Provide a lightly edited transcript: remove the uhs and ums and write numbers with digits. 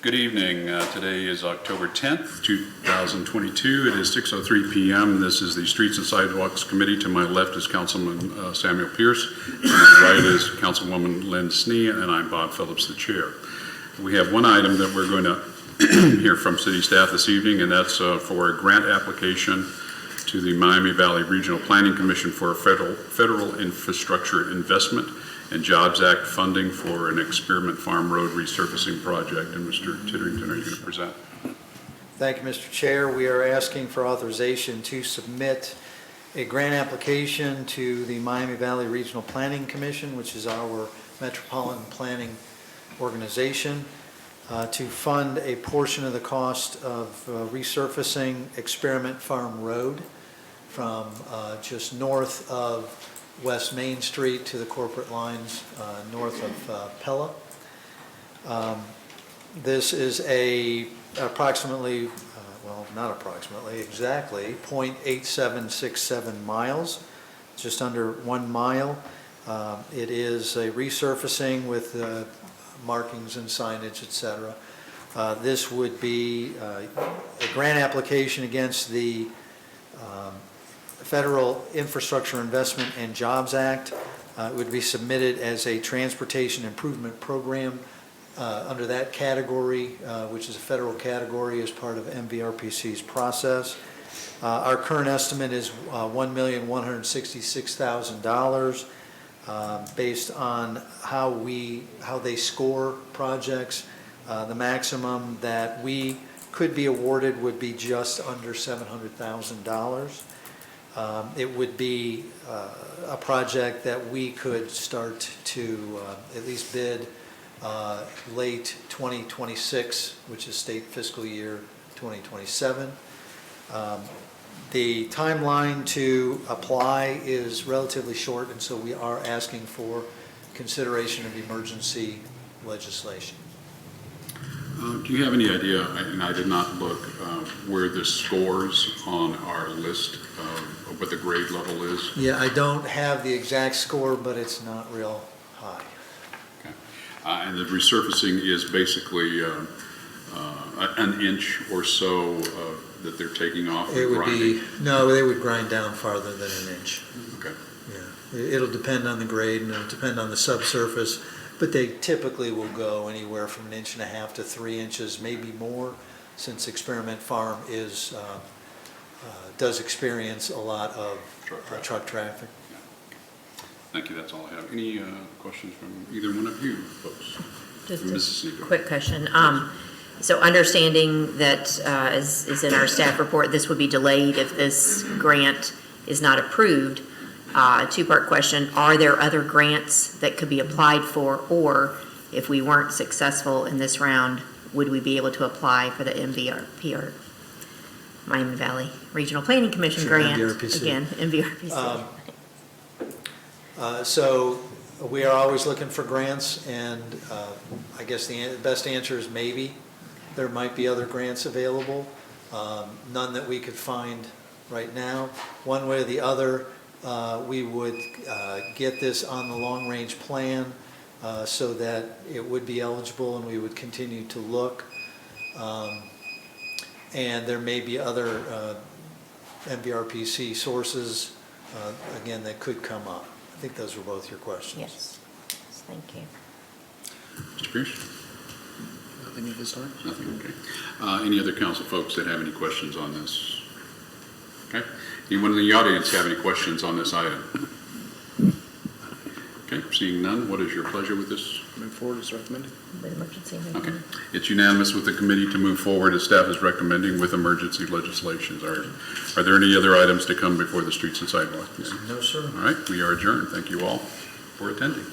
Good evening. Today is October 10th, 2022. It is 6:03 p.m. This is the Streets and Sidewalks Committee. To my left is Councilman Samuel Pierce. To my right is Councilwoman Lynn Snee, and I'm Bob Phillips, the chair. We have one item that we're going to hear from city staff this evening, and that's for a grant application to the Miami Valley Regional Planning Commission for a federal infrastructure investment and Jobs Act funding for an experiment farm road resurfacing project. And Mr. Titterington, are you going to present? Thank you, Mr. Chair. We are asking for authorization to submit a grant application to the Miami Valley Regional Planning Commission, which is our metropolitan planning organization, to fund a portion of the cost of resurfacing Experiment Farm Road from just north of West Main Street to the corporate lines north of Pella. This is approximately, well, not approximately, exactly 0.8767 miles, just under 1 mile. It is a resurfacing with markings and signage, etc. This would be a grant application against the Federal Infrastructure Investment and Jobs Act. It would be submitted as a transportation improvement program under that category, which is a federal category as part of MVRPC's process. Our current estimate is $1,166,000 based on how they score projects. The maximum that we could be awarded would be just under $700,000. It would be a project that we could start to at least bid late 2026, which is state fiscal year 2027. The timeline to apply is relatively short, and so we are asking for consideration of emergency legislation. Do you have any idea, and I did not look, where this scores on our list of what the grade level is? Yeah, I don't have the exact score, but it's not real high. Okay. And the resurfacing is basically an inch or so that they're taking off and grinding? No, they would grind down farther than an inch. Okay. Yeah, it'll depend on the grade and it'll depend on the subsurface, but they typically will go anywhere from 1.5 inches to 3 inches, maybe more, since Experiment Farm does experience a lot of truck traffic. Yeah. Thank you. That's all I have. Any questions from either one of you folks? Just a quick question. So understanding that, as is in our staff report, this would be delayed if this grant is not approved. A two-part question. Are there other grants that could be applied for, or if we weren't successful in this round, would we be able to apply for the MVRP, Miami Valley Regional Planning Commission grant? MVRPC. Again, MVRPC. So we are always looking for grants, and I guess the best answer is maybe. There might be other grants available, none that we could find right now. One way or the other, we would get this on the long-range plan so that it would be eligible, and we would continue to look. And there may be other MVRPC sources, again, that could come up. I think those were both your questions. Yes. Thank you. Mr. Pierce? Nothing at this time? Nothing, okay. Any other council folks that have any questions on this? Okay. Anyone in the audience have any questions on this item? Okay, seeing none, what is your pleasure with this? Move forward as recommended. With emergency. Okay. It's unanimous with the committee to move forward as staff is recommending with emergency legislations. Are there any other items to come before the Streets and Sidewalks? No, sir. All right, we are adjourned. Thank you all for attending.